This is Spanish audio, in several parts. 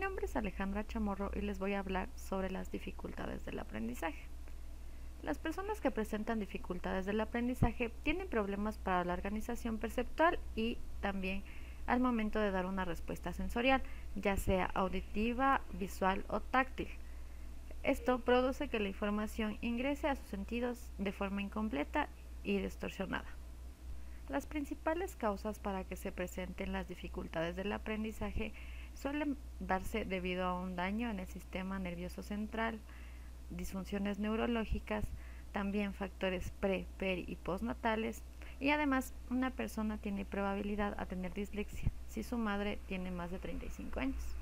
nombre es Alejandra Chamorro y les voy a hablar sobre las dificultades del aprendizaje. Las personas que presentan dificultades del aprendizaje tienen problemas para la organización perceptual y también al momento de dar una respuesta sensorial, ya sea auditiva, visual o táctil. Esto produce que la información ingrese a sus sentidos de forma incompleta y distorsionada. Las principales causas para que se presenten las dificultades del aprendizaje suelen darse debido a un daño en el sistema nervioso central, disfunciones neurológicas, también factores pre, peri y postnatales, y además una persona tiene probabilidad a tener dislexia si su madre tiene más de 35 años.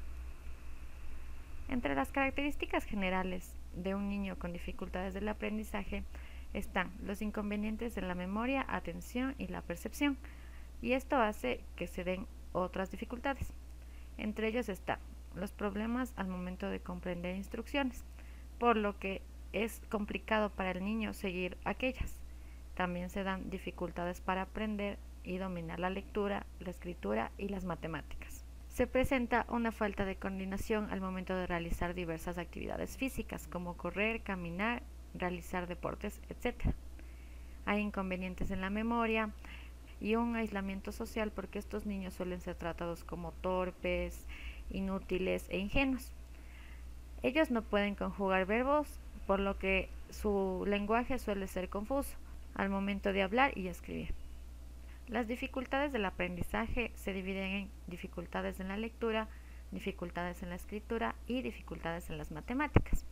Entre las características generales de un niño con dificultades del aprendizaje están los inconvenientes en la memoria, atención y la percepción, y esto hace que se den otras dificultades. Entre ellos están los problemas al momento de comprender instrucciones, por lo que es complicado para el niño seguir aquellas. También se dan dificultades para aprender y dominar la lectura, la escritura y las matemáticas. Se presenta una falta de coordinación al momento de realizar diversas actividades físicas, como correr, caminar, realizar deportes, etc. Hay inconvenientes en la memoria y un aislamiento social porque estos niños suelen ser tratados como torpes, inútiles e ingenuos. Ellos no pueden conjugar verbos, por lo que su lenguaje suele ser confuso al momento de hablar y escribir. Las dificultades del aprendizaje se dividen en dificultades en la lectura, dificultades en la escritura y dificultades en las matemáticas.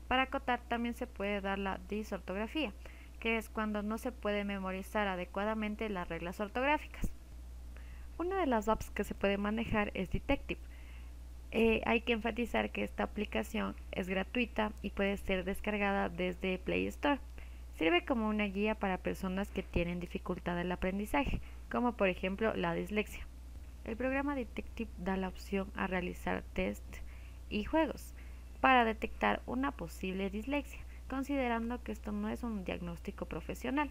Para acotar, también se puede dar la disortografía, que es cuando no se puede memorizar adecuadamente las reglas ortográficas. Una de las apps que se puede manejar es Detective. Hay que enfatizar que esta aplicación es gratuita y puede ser descargada desde Play Store. Sirve como una guía para personas que tienen dificultad del aprendizaje, como por ejemplo la dislexia. El programa Detective da la opción a realizar test y juegos para detectar una posible dislexia, considerando que esto no es un diagnóstico profesional.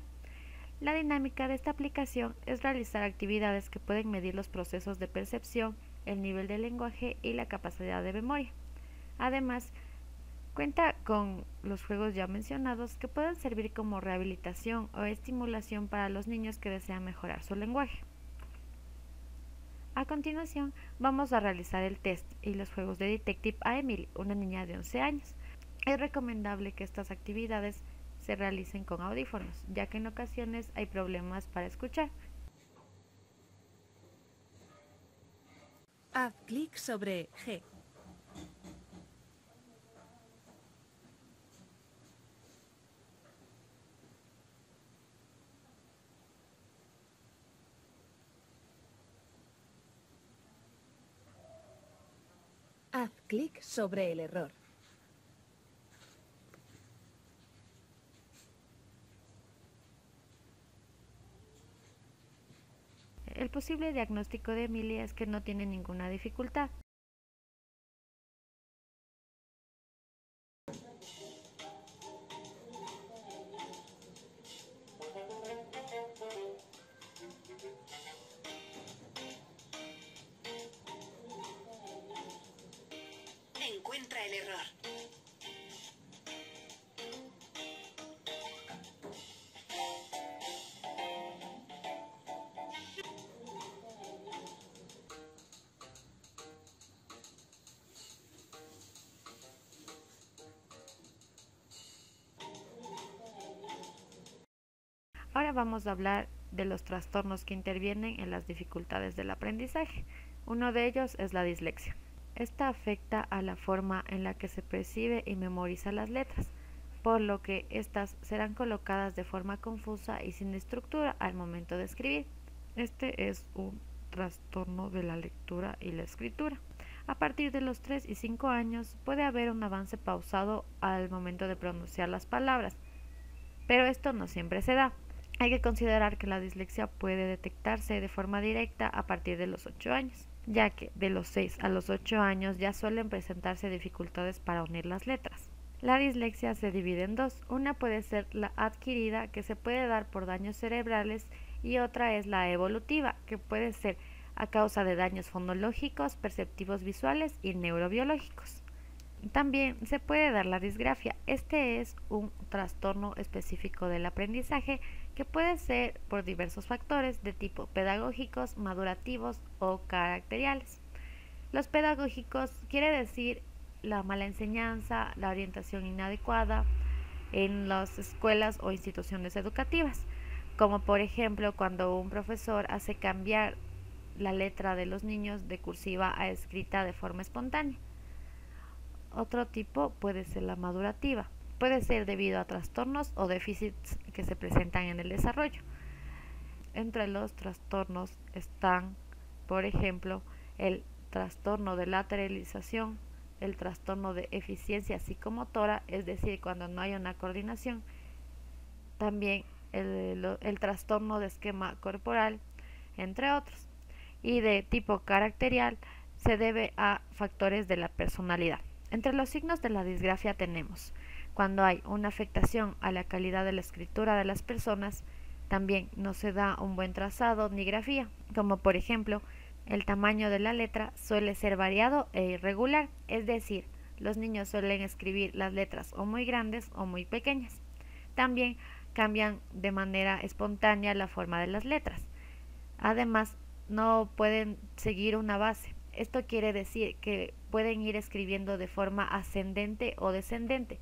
La dinámica de esta aplicación es realizar actividades que pueden medir los procesos de percepción, el nivel de lenguaje y la capacidad de memoria. Además, cuenta con los juegos ya mencionados que pueden servir como rehabilitación o estimulación para los niños que desean mejorar su lenguaje. A continuación, vamos a realizar el test y los juegos de Detective a Emily, una niña de 11 años. Es recomendable que estas actividades se realicen con audífonos, ya que en ocasiones hay problemas para escuchar. Haz clic sobre G. Haz clic sobre el error. El posible diagnóstico de Emily es que no tiene ninguna dificultad. Encuentra el error. Ahora vamos a hablar de los trastornos que intervienen en las dificultades del aprendizaje. Uno de ellos es la dislexia. Esta afecta a la forma en la que se percibe y memoriza las letras, por lo que éstas serán colocadas de forma confusa y sin estructura al momento de escribir. Este es un trastorno de la lectura y la escritura. A partir de los 3 y 5 años puede haber un avance pausado al momento de pronunciar las palabras, pero esto no siempre se da. Hay que considerar que la dislexia puede detectarse de forma directa a partir de los 8 años, ya que de los 6 a los 8 años ya suelen presentarse dificultades para unir las letras. La dislexia se divide en dos. Una puede ser la adquirida, que se puede dar por daños cerebrales, y otra es la evolutiva, que puede ser a causa de daños fonológicos, perceptivos visuales y neurobiológicos. También se puede dar la disgrafia. Este es un trastorno específico del aprendizaje que puede ser por diversos factores de tipo pedagógicos, madurativos o caracteriales. Los pedagógicos quiere decir la mala enseñanza, la orientación inadecuada en las escuelas o instituciones educativas, como por ejemplo cuando un profesor hace cambiar la letra de los niños de cursiva a escrita de forma espontánea. Otro tipo puede ser la madurativa. Puede ser debido a trastornos o déficits que se presentan en el desarrollo. Entre los trastornos están, por ejemplo, el trastorno de lateralización, el trastorno de eficiencia psicomotora, es decir, cuando no hay una coordinación. También el trastorno de esquema corporal, entre otros. Y de tipo caracterial se debe a factores de la personalidad. Entre los signos de la disgrafia tenemos cuando hay una afectación a la calidad de la escritura de las personas, también no se da un buen trazado ni grafía, como por ejemplo, el tamaño de la letra suele ser variado e irregular, es decir, los niños suelen escribir las letras o muy grandes o muy pequeñas. También cambian de manera espontánea la forma de las letras. Además, no pueden seguir una base. Esto quiere decir que pueden ir escribiendo de forma ascendente o descendente,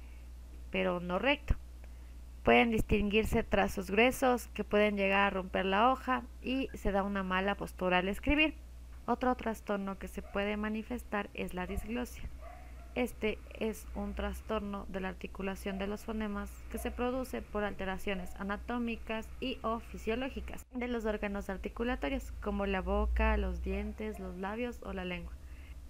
pero no recto. Pueden distinguirse trazos gruesos que pueden llegar a romper la hoja y se da una mala postura al escribir. Otro trastorno que se puede manifestar es la disglosia. Este es un trastorno de la articulación de los fonemas que se produce por alteraciones anatómicas y o fisiológicas de los órganos articulatorios, como la boca, los dientes, los labios o la lengua.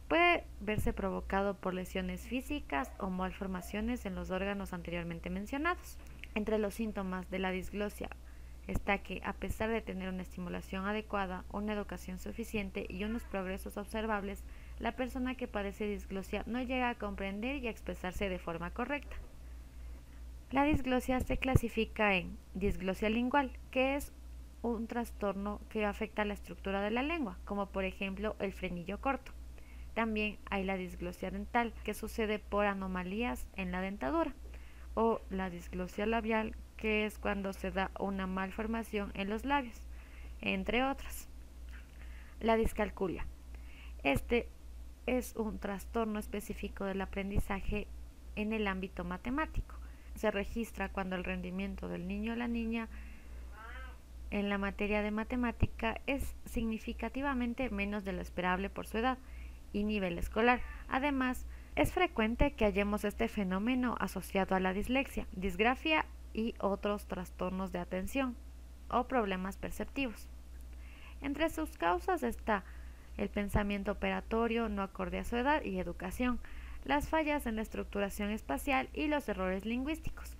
Puede verse provocado por lesiones físicas o malformaciones en los órganos anteriormente mencionados. Entre los síntomas de la disglosia está que, a pesar de tener una estimulación adecuada, una educación suficiente y unos progresos observables, la persona que padece disglosia no llega a comprender y a expresarse de forma correcta. La disglosia se clasifica en disglosia lingual, que es un trastorno que afecta la estructura de la lengua, como por ejemplo el frenillo corto. También hay la disglosia dental, que sucede por anomalías en la dentadura, o la disglosia labial, que es cuando se da una malformación en los labios, entre otras. La discalculia. Este es un trastorno específico del aprendizaje en el ámbito matemático. Se registra cuando el rendimiento del niño o la niña en la materia de matemática es significativamente menos de lo esperable por su edad y nivel escolar. Además, es frecuente que hallemos este fenómeno asociado a la dislexia, disgrafia y otros trastornos de atención o problemas perceptivos. Entre sus causas está el pensamiento operatorio no acorde a su edad y educación, las fallas en la estructuración espacial y los errores lingüísticos.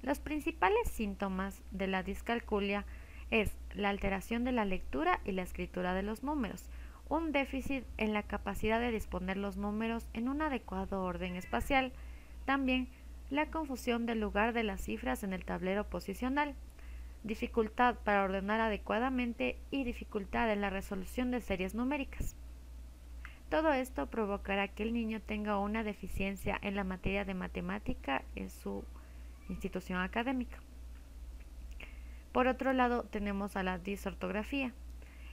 Los principales síntomas de la discalculia es la alteración de la lectura y la escritura de los números, un déficit en la capacidad de disponer los números en un adecuado orden espacial, también la confusión del lugar de las cifras en el tablero posicional, dificultad para ordenar adecuadamente y dificultad en la resolución de series numéricas. Todo esto provocará que el niño tenga una deficiencia en la materia de matemática en su institución académica. Por otro lado, tenemos a la disortografía.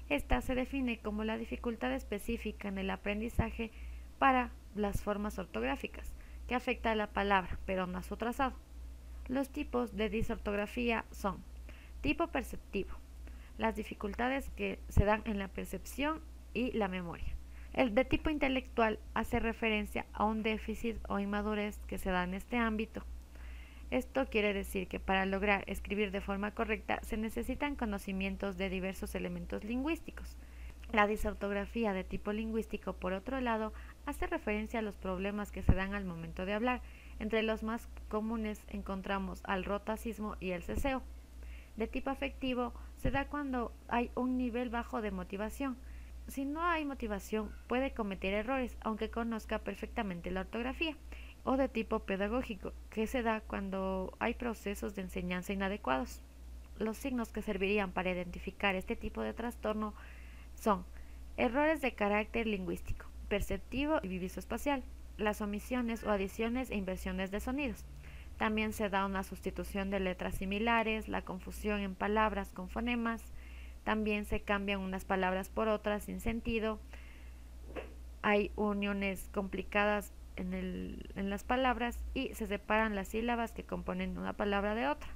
Esta se define como la dificultad específica en el aprendizaje para las formas ortográficas, que afecta a la palabra, pero no a su trazado. Los tipos de disortografía son: tipo perceptivo, las dificultades que se dan en la percepción y la memoria. El de tipo intelectual hace referencia a un déficit o inmadurez que se da en este ámbito. Esto quiere decir que para lograr escribir de forma correcta se necesitan conocimientos de diversos elementos lingüísticos. La disortografía de tipo lingüístico, por otro lado, hace referencia a los problemas que se dan al momento de hablar. Entre los más comunes encontramos al rotacismo y el ceseo. De tipo afectivo se da cuando hay un nivel bajo de motivación. Si no hay motivación, puede cometer errores, aunque conozca perfectamente la ortografía. O de tipo pedagógico, que se da cuando hay procesos de enseñanza inadecuados. Los signos que servirían para identificar este tipo de trastorno son Errores de carácter lingüístico, perceptivo y visoespacial. Las omisiones o adiciones e inversiones de sonidos. También se da una sustitución de letras similares, la confusión en palabras con fonemas. También se cambian unas palabras por otras sin sentido. Hay uniones complicadas en las palabras y se separan las sílabas que componen una palabra de otra.